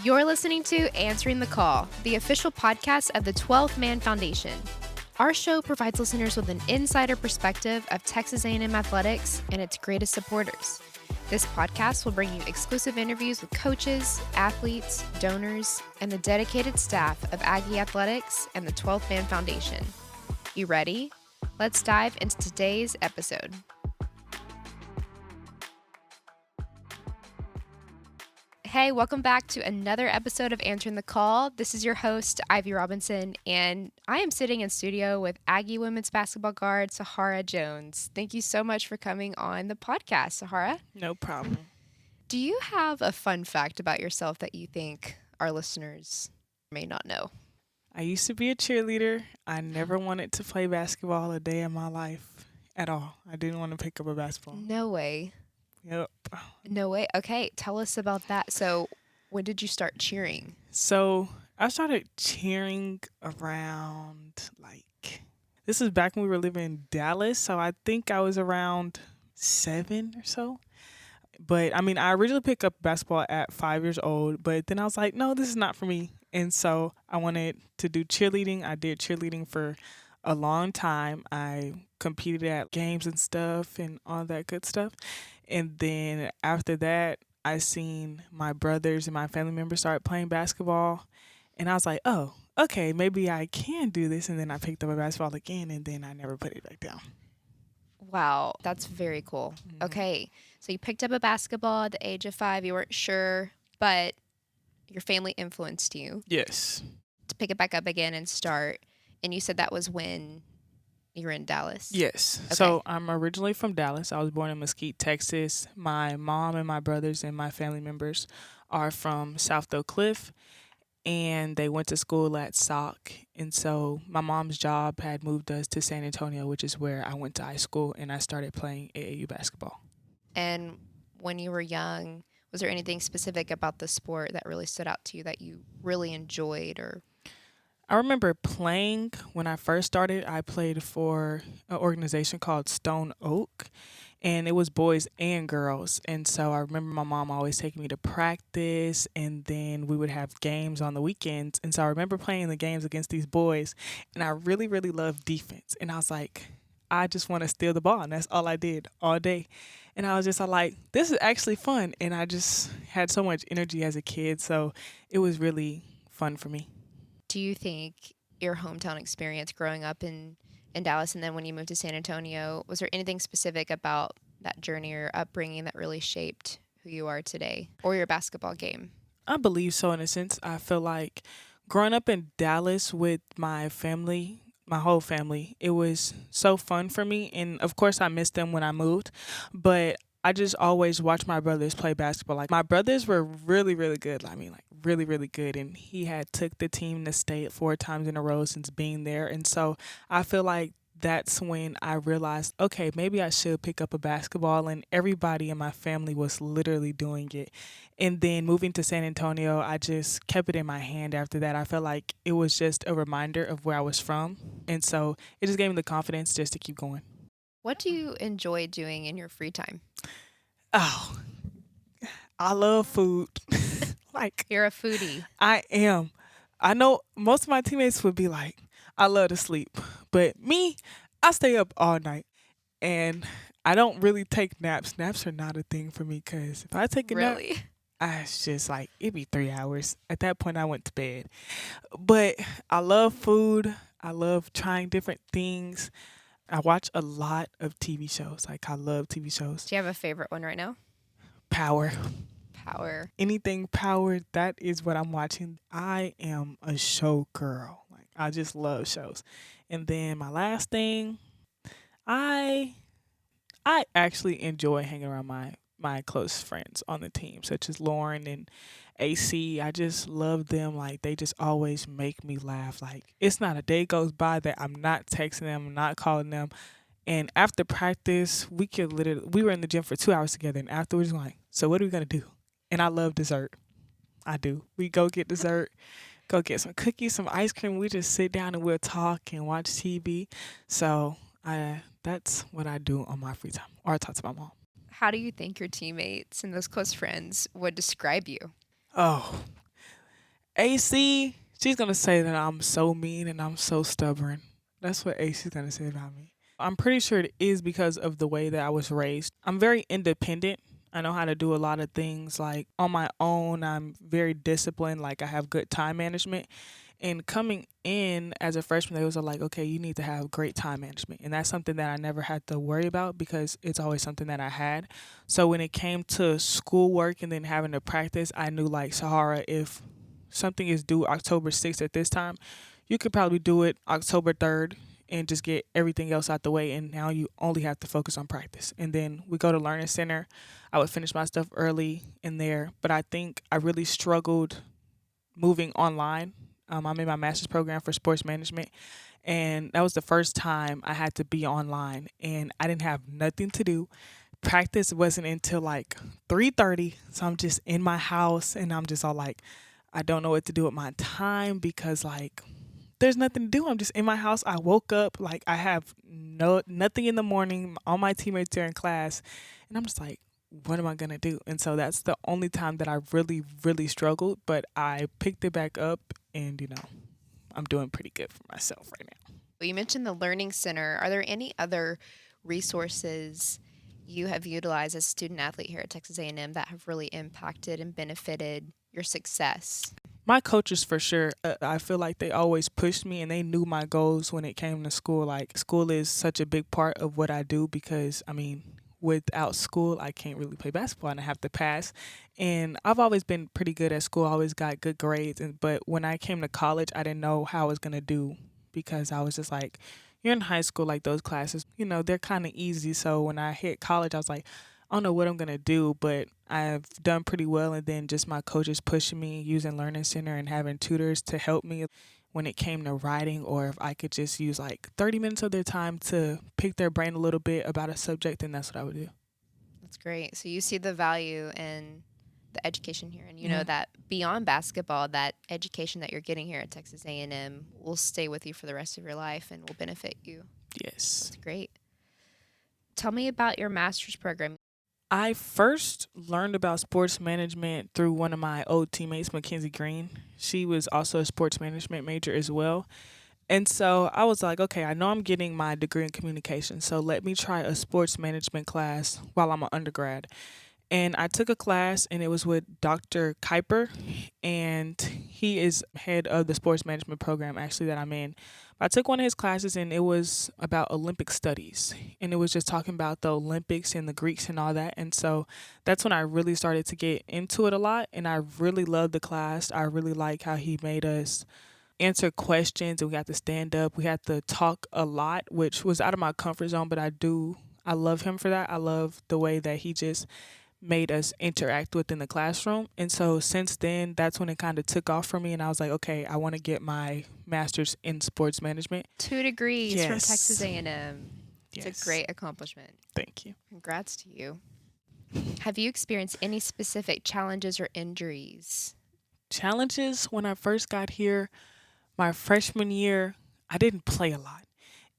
You're listening to Answering the Call, the official podcast of the 12th Man Foundation. Our show provides listeners with an insider perspective of Texas A&M athletics and its greatest supporters. This podcast will bring you exclusive interviews with coaches, athletes, donors, and the dedicated staff of Aggie Athletics and the 12th Man Foundation. You ready? Let's dive into today's episode. Hey, welcome back to another episode of Answering the Call. This is your host, Ivy Robinson, and I am sitting in studio with Aggie women's basketball guard, Sahara Jones. Thank you so much for coming on the podcast, Sahara. No problem. Do you have a fun fact about yourself that you think our listeners may not know? I used to be a cheerleader. I never wanted to play basketball a day in my life at all. I didn't want to pick up a basketball. No way. Yep. No way. Okay, tell us about that. So when did you start cheering? So I started cheering around this is back when we were living in Dallas. So I think I was around 7 or so. But I mean, I originally picked up basketball at 5 years old, but then I was like, no, this is not for me. And so I wanted to do cheerleading. I did cheerleading for a long time. I competed at games and stuff and all that good stuff. And then after that, I seen my brothers and my family members start playing basketball. And I was like, oh, okay, maybe I can do this. And then I picked up a basketball again, and then I never put it back down. Wow, that's very cool. Mm-hmm. Okay, so you picked up a basketball at the age of 5. You weren't sure, but your family influenced you. Yes. To pick it back up again and start. And you said that was when you were in Dallas? Yes. Okay. So I'm originally from Dallas. I was born in Mesquite, Texas. My mom and my brothers and my family members are from South Oak Cliff, and they went to school at SOC. And so my mom's job had moved us to San Antonio, which is where I went to high school, and I started playing AAU basketball. And when you were young, was there anything specific about the sport that really stood out to you that you really enjoyed? Or I remember playing when I first started. I played for an organization called Stone Oak, and it was boys and girls. And so I remember my mom always taking me to practice, and then we would have games on the weekends. And so I remember playing the games against these boys, and I really, really loved defense. And I was like, I just want to steal the ball, and that's all I did all day. And I was just like, this is actually fun. And I just had so much energy as a kid, so it was really fun for me. Do you think your hometown experience growing up in Dallas and then when you moved to San Antonio, was there anything specific about that journey or upbringing that really shaped who you are today or your basketball game? I believe so in a sense. I feel like growing up in Dallas with my family, my whole family, it was so fun for me. And of course I missed them when I moved, but I just always watched my brothers play basketball. Like, my brothers were really, really good. I mean, like, really, really good. And he had took the team to state 4 times in a row since being there. And so I feel like that's when I realized, okay, maybe I should pick up a basketball. And everybody in my family was literally doing it. And then moving to San Antonio, I just kept it in my hand after that. I felt like it was just a reminder of where I was from. And so it just gave me the confidence just to keep going. What do you enjoy doing in your free time? Oh, I love food. Like, you're a foodie. I am. I know most of my teammates would be like, I love to sleep. But me, I stay up all night. And I don't really take naps. Naps are not a thing for me because if I take a nap, it's just like, it'd be 3 hours. At that point, I went to bed. But I love food. I love trying different things. I watch a lot of TV shows. Like, I love TV shows. Do you have a favorite one right now? Power. Anything Power, that is what I'm watching. I am a show girl. Like, I just love shows. And then my last thing, I actually enjoy hanging around my close friends on the team, such as Lauren and AC. I just love them. Like, they just always make me laugh. Like, it's not a day goes by that I'm not texting them, I'm not calling them. And after practice, we were in the gym for 2 hours together, and afterwards, we're like, so what are we going to do? And I love dessert. I do. We go get dessert, go get some cookies, some ice cream. We just sit down and we'll talk and watch TV. So that's what I do on my free time, or I talk to my mom. How do you think your teammates and those close friends would describe you? Oh, AC, she's gonna say that I'm so mean and I'm so stubborn. That's what AC's gonna say about me. I'm pretty sure it is because of the way that I was raised. I'm very independent. I know how to do a lot of things like on my own. I'm very disciplined. Like I have good time management. And coming in as a freshman, they was like, okay, you need to have great time management. And that's something that I never had to worry about because it's always something that I had. So when it came to schoolwork and then having to practice, I knew like, Sahara, if something is due October 6th at this time, you could probably do it October 3rd and just get everything else out the way. And now you only have to focus on practice. And then we go to Learning Center. I would finish my stuff early in there. But I think I really struggled moving online. I'm in my master's program for sports management. And that was the first time I had to be online. And I didn't have nothing to do. Practice wasn't until like 3:30. So I'm just in my house and I'm just all like, I don't know what to do with my time because like there's nothing to do. I'm just in my house. I woke up like I have nothing in the morning. All my teammates are in class, and I'm just like, what am I gonna do? And so that's the only time that I really, really struggled. But I picked it back up, and I'm doing pretty good for myself right now. Well, you mentioned the Learning Center. Are there any other resources you have utilized as a student athlete here at Texas A&M that have really impacted and benefited your success? My coaches for sure. I feel like they always pushed me and they knew my goals when it came to school. Like school is such a big part of what I do because I mean, without school, I can't really play basketball and I have to pass. And I've always been pretty good at school. I always got good grades. But when I came to college, I didn't know how I was gonna do because I was just like, you're in high school, like those classes, they're kind of easy. So when I hit college, I was like, I don't know what I'm gonna do, but I've done pretty well. And then just my coaches pushing me, using Learning Center and having tutors to help me when it came to writing, or if I could just use like 30 minutes of their time to pick their brain a little bit about a subject, then that's what I would do. That's great. So you see the value in the education here, and you know Yeah. that beyond basketball, that education that you're getting here at Texas A&M will stay with you for the rest of your life and will benefit you. Yes. That's great. Tell me about your master's program. I first learned about sports management through one of my old teammates, Mackenzie Green. She was also a sports management major as well. And so I was like, okay, I know I'm getting my degree in communication, so let me try a sports management class while I'm an undergrad. And I took a class, and it was with Dr. Kuiper, and he is head of the sports management program actually that I'm in. I took one of his classes, and it was about Olympic studies, and it was just talking about the Olympics and the Greeks and all that. And so that's when I really started to get into it a lot, and I really loved the class. I really like how he made us answer questions, and we had to stand up. We had to talk a lot, which was out of my comfort zone, but I love him for that. I love the way that he just made us interact within the classroom. And so since then, that's when it kind of took off for me. And I was like, okay, I want to get my master's in sports management. 2 degrees from Yes. Texas A&M. It's Yes. a great accomplishment. Thank you. Congrats to you. Have you experienced any specific challenges or injuries? Challenges when I first got here, my freshman year, I didn't play a lot.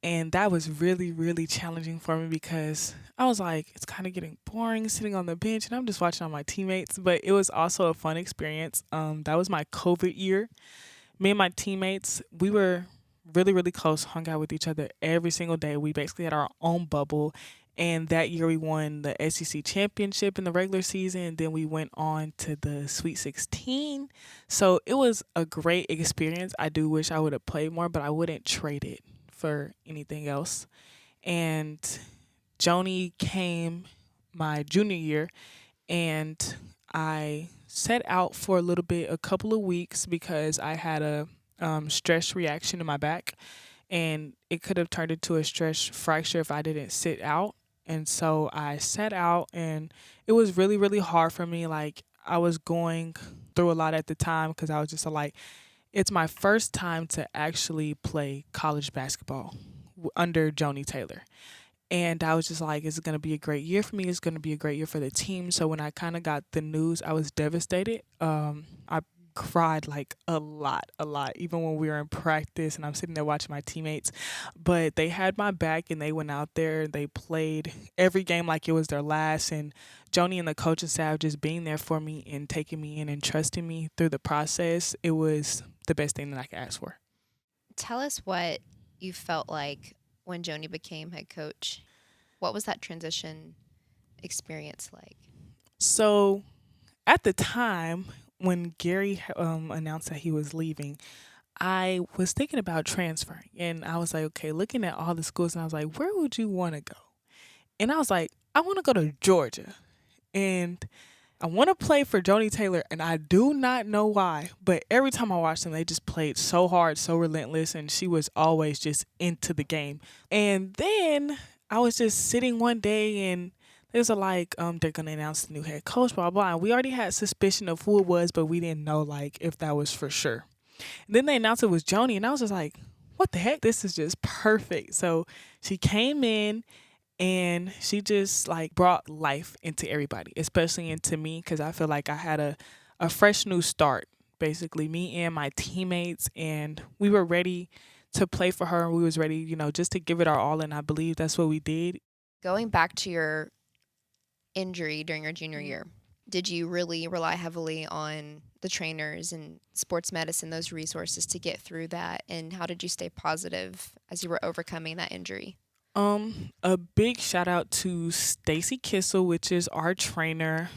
And that was really, really challenging for me because I was like, it's kind of getting boring sitting on the bench and I'm just watching all my teammates. But it was also a fun experience. That was my COVID year. Me and my teammates, we were really, really close, hung out with each other every single day. We basically had our own bubble. And that year we won the SEC championship in the regular season. And then we went on to the Sweet 16. So it was a great experience. I do wish I would have played more, but I wouldn't trade it for anything else. And Joni came my junior year, and I set out for a little bit, a couple of weeks, because I had a stress reaction in my back, and it could have turned into a stress fracture if I didn't sit out. And so I sat out, and it was really, really hard for me. Like, I was going through a lot at the time because I was just like, it's my first time to actually play college basketball under Joni Taylor. And I was just like, it's going to be a great year for me. It's going to be a great year for the team. So when I kind of got the news, I was devastated. I cried like a lot, even when we were in practice and I'm sitting there watching my teammates. But they had my back and they went out there. They played every game like it was their last. And Joni and the coaching staff just being there for me and taking me in and trusting me through the process, it was the best thing that I could ask for. Tell us what you felt like when Joni became head coach. What was that transition experience like? So at the time when Gary announced that he was leaving, I was thinking about transferring. And I was like, okay, looking at all the schools, and I was like, where would you want to go? And I was like, I want to go to Georgia. And I want to play for Joni Taylor, and I do not know why, but every time I watched them, they just played so hard, so relentless, and she was always just into the game. And then I was just sitting one day, and there's a like, they're gonna announce the new head coach, blah blah. And we already had suspicion of who it was, but we didn't know like if that was for sure. And then they announced it was Joni, and I was just like, what the heck? This is just perfect. So she came in and she just like brought life into everybody, especially into me, because I feel like I had a fresh new start, basically me and my teammates, and we were ready to play for her, and we was ready, just to give it our all, and I believe that's what we did. Going back to your injury during your junior year, did you really rely heavily on the trainers and sports medicine, those resources to get through that? And how did you stay positive as you were overcoming that injury? A big shout out to Stacy Kissel, which is our trainer,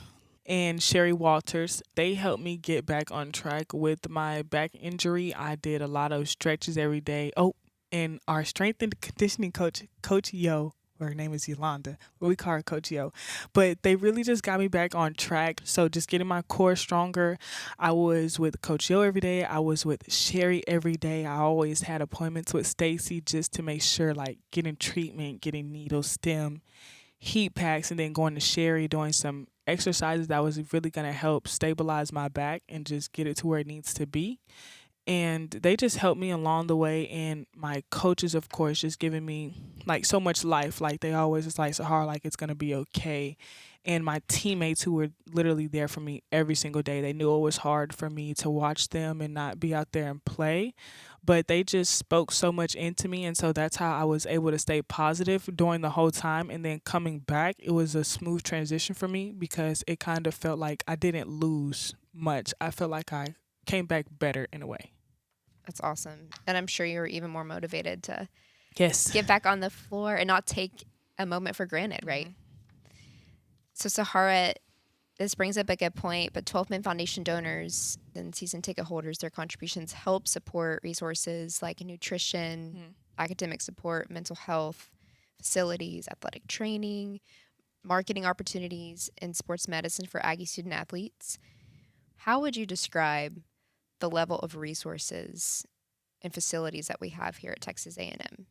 and Sherry Walters. They helped me get back on track with my back injury. I did a lot of stretches every day. Oh, and our strength and conditioning coach, Coach Yo, her name is Yolanda, but we call her Coach Yo. But they really just got me back on track. So just getting my core stronger. I was with Coach Yo every day. I was with Sherry every day. I always had appointments with Stacy just to make sure, like getting treatment, getting needles, stem, heat packs, and then going to Sherry, doing some exercises that was really going to help stabilize my back and just get it to where it needs to be. And they just helped me along the way. And my coaches, of course, just giving me like so much life. Like they always was like, Sahara, like it's going to be okay. And my teammates who were literally there for me every single day, they knew it was hard for me to watch them and not be out there and play. But they just spoke so much into me. And so that's how I was able to stay positive during the whole time. And then coming back, it was a smooth transition for me because it kind of felt like I didn't lose much. I felt like I came back better in a way. That's awesome. And I'm sure you were even more motivated to Yes. get back on the floor and not take a moment for granted, right? So Sahara, this brings up a good point, but 12 Men Foundation donors and season ticket holders, their contributions help support resources like nutrition, academic support, mental health, facilities, athletic training, marketing opportunities, and sports medicine for Aggie student athletes. How would you describe the level of resources and facilities that we have here at Texas A&M?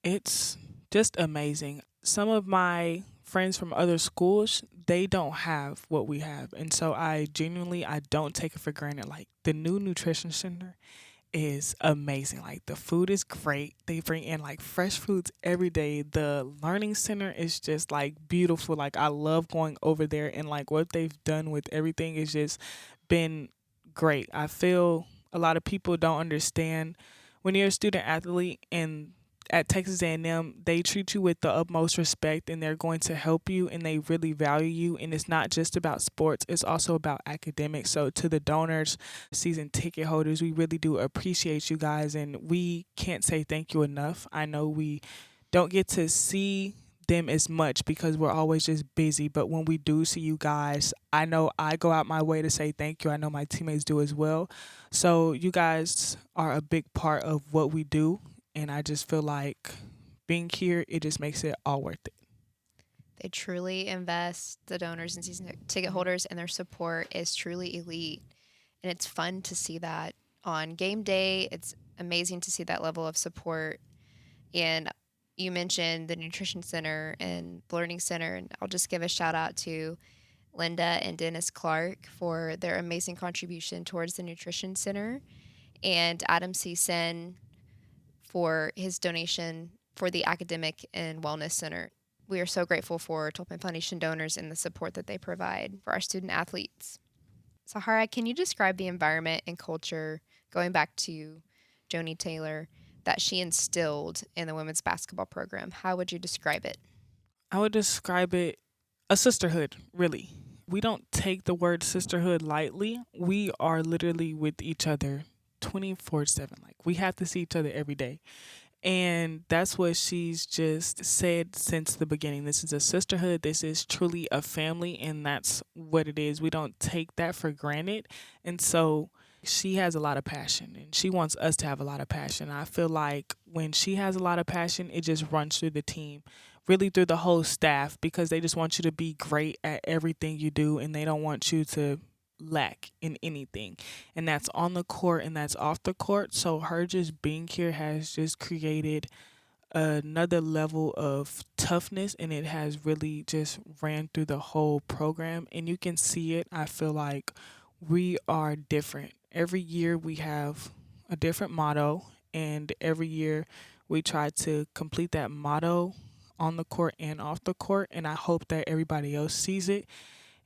It's just amazing. Some of my friends from other schools, they don't have what we have. And so I don't take it for granted. Like the new nutrition center is amazing. Like the food is great. They bring in like fresh foods every day. The learning center is just like beautiful. Like I love going over there, and like what they've done with everything is just been great. I feel a lot of people don't understand when you're a student athlete and at Texas A&M, they treat you with the utmost respect, and they're going to help you, and they really value you. And it's not just about sports, it's also about academics. So to the donors, season ticket holders, we really do appreciate you guys, and we can't say thank you enough. I know we don't get to see them as much because we're always just busy, but when we do see you guys, I know I go out my way to say thank you. I know my teammates do as well. So you guys are a big part of what we do, and I just feel like being here, it just makes it all worth it. They truly invest, the donors and season ticket holders, and their support is truly elite. And it's fun to see that on game day. It's amazing to see that level of support. And you mentioned the Nutrition Center and Learning Center, and I'll just give a shout out to Linda and Dennis Clark for their amazing contribution towards the Nutrition Center, and Adam C. Sen for his donation for the Academic and Wellness Center. We are so grateful for Tolman Foundation donors and the support that they provide for our student athletes. Sahara, can you describe the environment and culture, going back to Joni Taylor, that she instilled in the women's basketball program? How would you describe it? I would describe it a sisterhood, really. We don't take the word sisterhood lightly. We are literally with each other 24/7. Like, we have to see each other every day. And that's what she's just said since the beginning. This is a sisterhood. This is truly a family. And that's what it is. We don't take that for granted. And so she has a lot of passion and she wants us to have a lot of passion. I feel like when she has a lot of passion, it just runs through the team, really through the whole staff, because they just want you to be great at everything you do and they don't want you to lack in anything, and that's on the court and that's off the court. So her just being here has just created another level of toughness, and it has really just ran through the whole program, and you can see it. I feel like we are different every year. We have a different motto, and every year we try to complete that motto on the court and off the court, and I hope that everybody else sees it.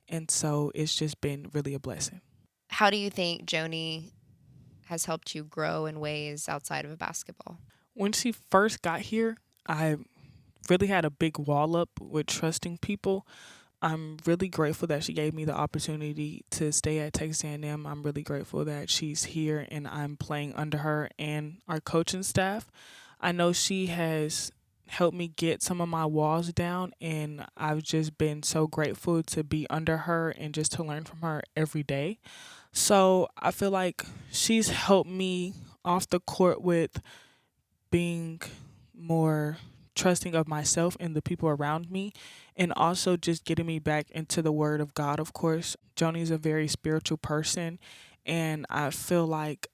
And so it's just been really a blessing. How do you think Joni has helped you grow in ways outside of basketball? When she first got here, I really had a big wall up with trusting people. I'm really grateful that she gave me the opportunity to stay at Texas A&M. I'm really grateful that she's here and I'm playing under her and our coaching staff. I know she has helped me get some of my walls down, and I've just been so grateful to be under her and just to learn from her every day. So I feel like she's helped me off the court with being more trusting of myself and the people around me, and also just getting me back into the word of God. Of course, Joni's a very spiritual person, and I feel like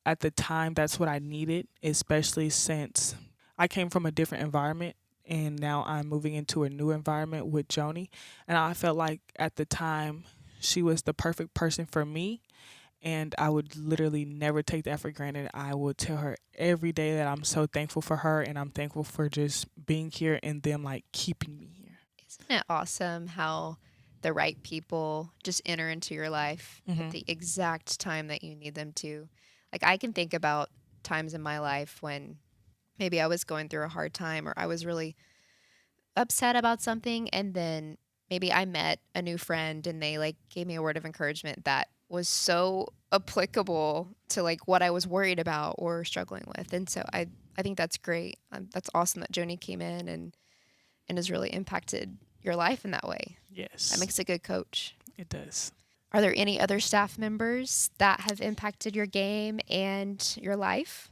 at the time that's what I needed, especially since I came from a different environment and now I'm moving into a new environment with Joni. And I felt like at the time she was the perfect person for me, and I would literally never take that for granted. I would tell her every day that I'm so thankful for her and I'm thankful for just being here and them like keeping me here. Isn't it awesome how the right people just enter into your life at Hmm. the exact time that you need them to? Like, I can think about times in my life when maybe I was going through a hard time or I was really upset about something, and then maybe I met a new friend and they like gave me a word of encouragement that was so applicable to like what I was worried about or struggling with. And so I think that's great. That's awesome that Joni came in and has really impacted your life in that way. That Yes, makes a good coach. it does. Are there any other staff members that have impacted your game and your life?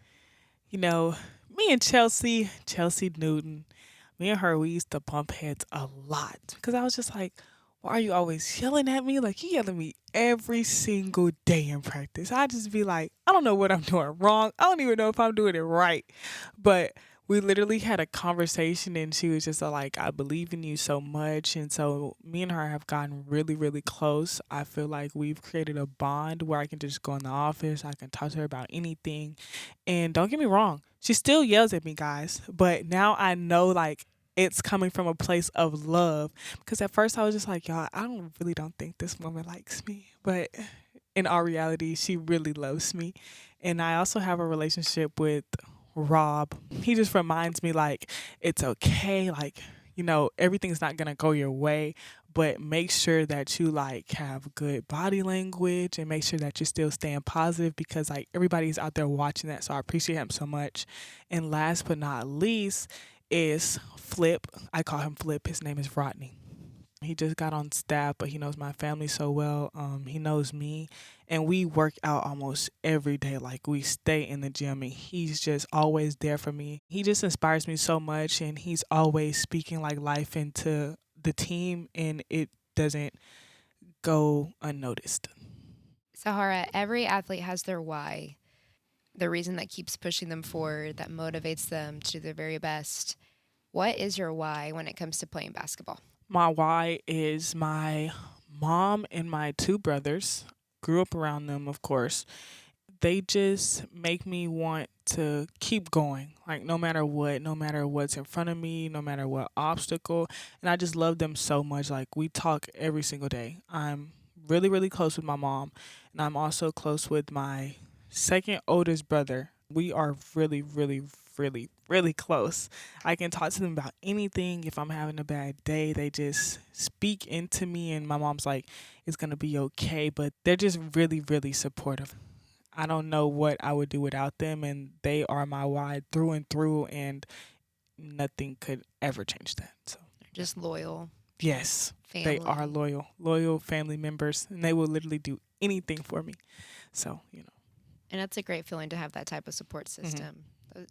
You know, me and Chelsea Newton, me and her, we used to bump heads a lot because I was just like, why are you always yelling at me? Like, you yell at me every single day in practice. I just be like, I don't know what I'm doing wrong. I don't even know if I'm doing it right. But we literally had a conversation and she was just like, I believe in you so much. And so me and her have gotten really, really close. I feel like we've created a bond where I can just go in the office. I can talk to her about anything. And don't get me wrong, she still yells at me, guys. But now I know like it's coming from a place of love. Because at first I was just like, y'all, don't think this woman likes me. But in all reality, she really loves me. And I also have a relationship with Rob. He just reminds me like it's okay, like, everything's not gonna go your way, but make sure that you like have good body language and make sure that you're still staying positive because like everybody's out there watching that. So I appreciate him so much. And last but not least is Flip. I call him Flip. His name is Rodney. He just got on staff, but he knows my family so well. He knows me, and we work out almost every day. Like we stay in the gym, and he's just always there for me. He just inspires me so much, and he's always speaking like life into the team, and it doesn't go unnoticed. Sahara, every athlete has their why, the reason that keeps pushing them forward, that motivates them to do their very best. What is your why when it comes to playing basketball? My why is my mom and my two brothers. Grew up around them, of course. They just make me want to keep going. Like no matter what, no matter what's in front of me, no matter what obstacle. And I just love them so much. Like we talk every single day. I'm really, really close with my mom, and I'm also close with my second oldest brother. We are really, really, really, really close. I can talk to them about anything. If I'm having a bad day, they just speak into me, and my mom's like, it's going to be okay. But they're just really, really supportive. I don't know what I would do without them, and they are my why through and through, and nothing could ever change that. So, yeah. Just loyal Yes, they are family. loyal family members, and they will literally do anything for me. So, And that's a great feeling to have that type of support hmm system,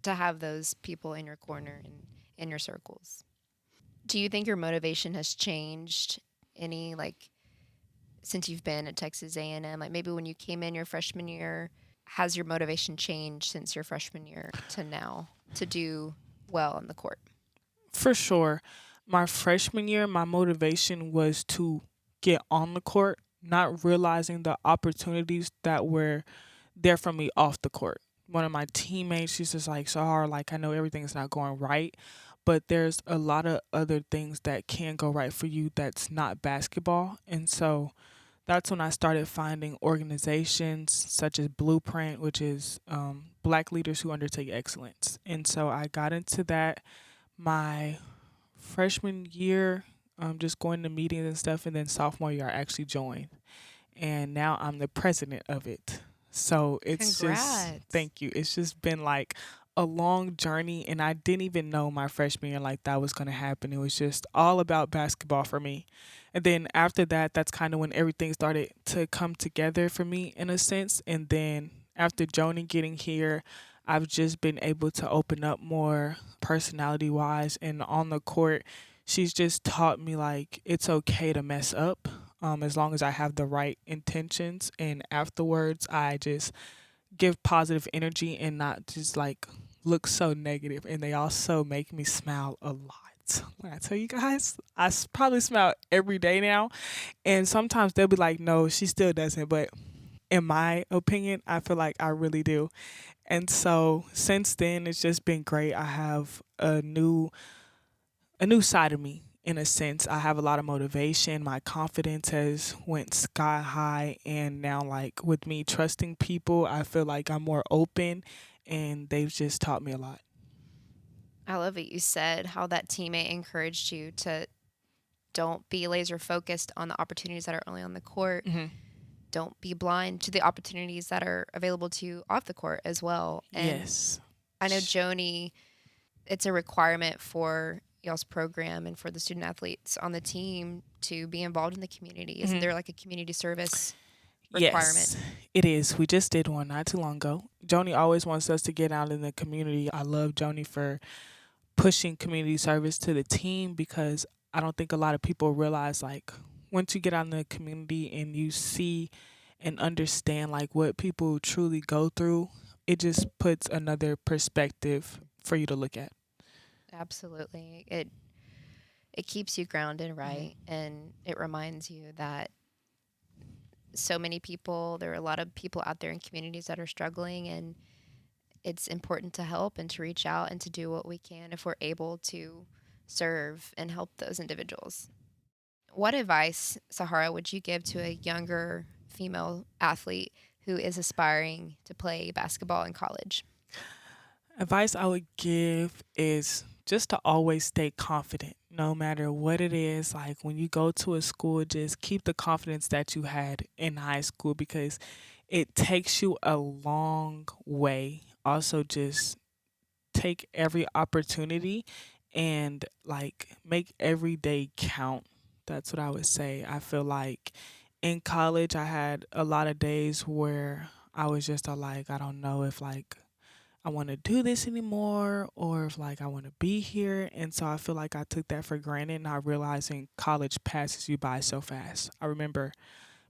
to have those people in your corner and in your circles. Do you think your motivation has changed any, like, since you've been at Texas A&M? Like maybe when you came in your freshman year, has your motivation changed since your freshman year to now to do well on the court? for sure. My freshman year, my motivation was to get on the court, not realizing the opportunities that were there for me off the court. One of my teammates, she's just like, Sahara, like, I know everything's not going right, but there's a lot of other things that can go right for you that's not basketball. And so that's when I started finding organizations such as Blueprint, which is Black Leaders Who Undertake Excellence. And so I got into that my freshman year, just going to meetings and stuff. And then sophomore year, I actually joined. And now I'm the president of it. So it's just, Congrats. thank you. It's just been like a long journey. And I didn't even know my freshman year like that was going to happen. It was just all about basketball for me. And then after that, that's kind of when everything started to come together for me in a sense. And then after Joni getting here, I've just been able to open up more personality wise and on the court. She's just taught me like it's okay to mess up, as long as I have the right intentions. And afterwards, I just give positive energy and not just like look so negative. And they also make me smile a lot. When I tell you guys, probably smile every day now. And sometimes they'll be like, no, she still doesn't. But in my opinion, I feel like I really do. And so since then, it's just been great. I have a new side of me in a sense. I have a lot of motivation. My confidence has went sky high, and now like with me trusting people, I feel like I'm more open, and they've just taught me a lot. I love what you said, how that teammate encouraged you to don't be laser focused on the opportunities that are only on the court. Hmm. Don't be blind to the opportunities that are available to you off the court as well. And Yes. I know Joni, it's a requirement for y'all's program and for the student athletes on the team to be involved in the community. Isn't Hmm. there like a community service requirement? Yes, it is. We just did one not too long ago. Joni always wants us to get out in the community. I love Joni for pushing community service to the team because I don't think a lot of people realize like once you get out in the community and you see and understand like what people truly go through, it just puts another perspective for you to look at. Absolutely. It keeps you grounded, Hmm. right? And it reminds you that so many people, there are a lot of people out there in communities that are struggling, and it's important to help and to reach out and to do what we can if we're able to serve and help those individuals. What advice, Sahara, would you give to a younger female athlete who is aspiring to play basketball in college? Advice I would give is just to always stay confident no matter what it is. Like when you go to a school, just keep the confidence that you had in high school because it takes you a long way. Also, just take every opportunity and like make every day count. That's what I would say. I feel like in college, I had a lot of days where I was just like, I don't know if like I want to do this anymore or if like I want to be here. And so I feel like I took that for granted, not realizing college passes you by so fast. I remember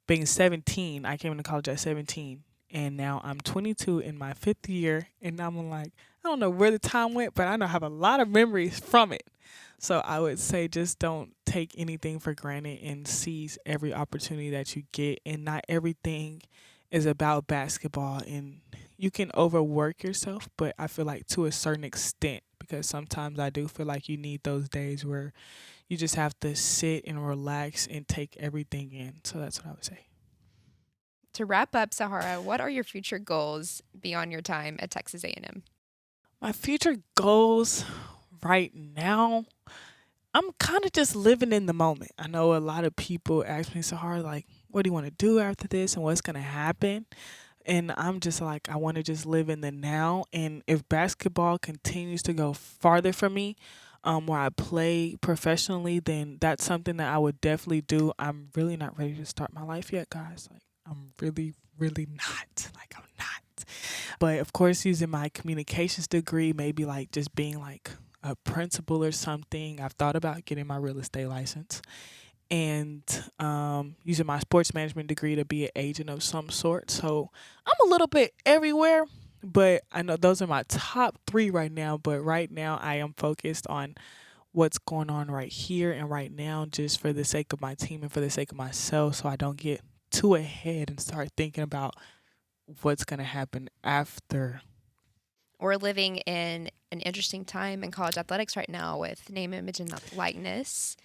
being 17, I came into college at 17, and now I'm 22 in my fifth year. And I'm like, I don't know where the time went, but I know I have a lot of memories from it. So I would say just don't take anything for granted and seize every opportunity that you get. And not everything is about basketball. And you can overwork yourself, but I feel like to a certain extent, because sometimes I do feel like you need those days where you just have to sit and relax and take everything in. So that's what I would say. To wrap up, Sahara, what are your future goals beyond your time at Texas A&M? My future goals right now, I'm kind of just living in the moment. I know a lot of people ask me, Sahara, like, what do you want to do after this and what's going to happen? And I'm just like, I want to just live in the now. And if basketball continues to go farther for me, where I play professionally, then that's something that I would definitely do. I'm really not ready to start my life yet, guys. Like, I'm really, really not. Like, I'm not. But of course, using my communications degree, maybe like just being like a principal or something. I've thought about getting my real estate license and using my sports management degree to be an agent of some sort. So I'm a little bit everywhere, but I know those are my top 3 right now. But right now I am focused on what's going on right here and right now, just for the sake of my team and for the sake of myself, so I don't get too ahead and start thinking about what's going to happen after. We're living in an interesting time in college athletics right now with name, image, and likeness.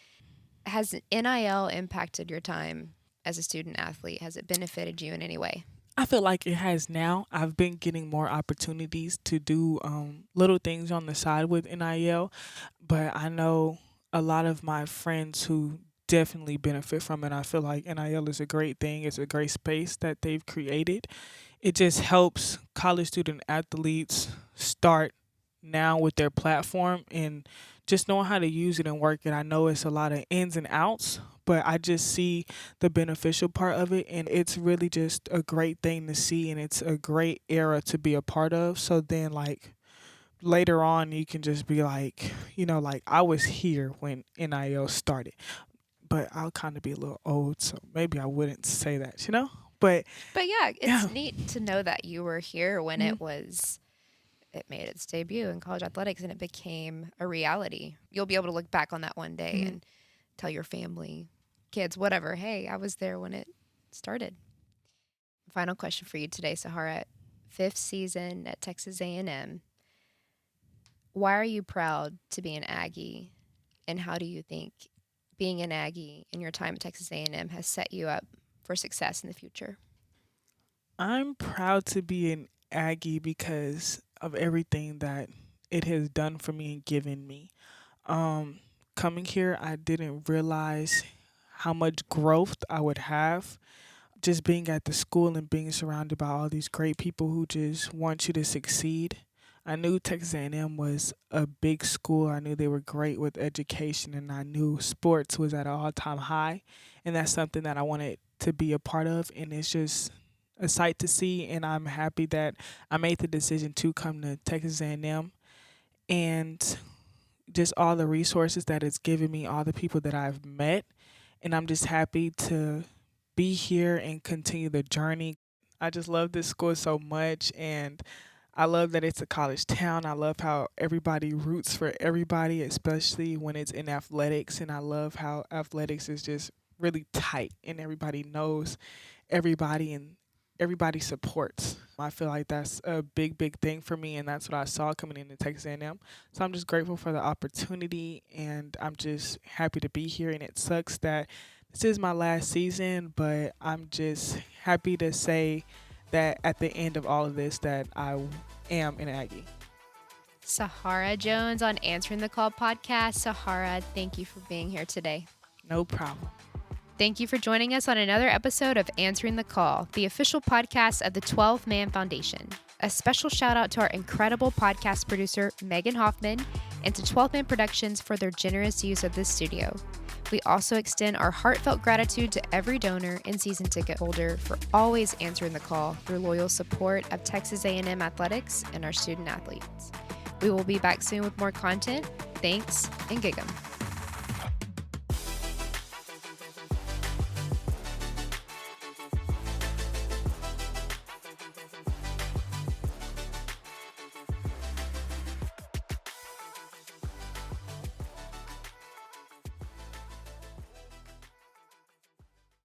Has NIL impacted your time as a student athlete? Has it benefited you in any way? I feel like it has now. I've been getting more opportunities to do little things on the side with NIL, but I know a lot of my friends who definitely benefit from it. I feel like NIL is a great thing. It's a great space that they've created. It just helps college student athletes start now with their platform and just knowing how to use it and work it. I know it's a lot of ins and outs, but I just see the beneficial part of it, and it's really just a great thing to see, and it's a great era to be a part of. So then, like, later on, you can just be like, like, I was here when NIL started, but I'll kind of be a little old, so maybe I wouldn't say that. But yeah, it's yeah. neat to know that you were here when Mhm. it made its debut in college athletics and it became a reality. You'll be able to look back on that one day and tell your family, kids, whatever, hey, I was there when it started. Final question for you today, Sahara. 5th season at Texas A&M. Why are you proud to be an Aggie, and how do you think being an Aggie in your time at Texas A&M has set you up for success in the future? I'm proud to be an Aggie because of everything that it has done for me and given me. Um, Coming here, I didn't realize how much growth I would have just being at the school and being surrounded by all these great people who just want you to succeed. I knew Texas A&M was a big school. I knew they were great with education, and I knew sports was at an all-time high, and that's something that I wanted to be a part of, and it's just a sight to see, and I'm happy that I made the decision to come to Texas A&M, and just all the resources that it's given me, all the people that I've met, and I'm just happy to be here and continue the journey. I just love this school so much, and I love that it's a college town. I love how everybody roots for everybody, especially when it's in athletics, and I love how athletics is just really tight and everybody knows everybody and everybody supports. I feel like that's a big, big thing for me, and that's what I saw coming into Texas A&M. So I'm just grateful for the opportunity, and I'm just happy to be here. And it sucks that this is my last season, but I'm just happy to say that at the end of all of this that I am an Aggie. Sahara Jones on Answering the Call podcast. Sahara, thank you for being here today. No problem. Thank you for joining us on another episode of Answering the Call, the official podcast of the 12 Man Foundation. A special shout out to our incredible podcast producer, Megan Hoffman, and to 12 Man Productions for their generous use of this studio. We also extend our heartfelt gratitude to every donor and season ticket holder for always answering the call through loyal support of Texas A&M athletics and our student athletes. We will be back soon with more content. Thanks, and gig 'em.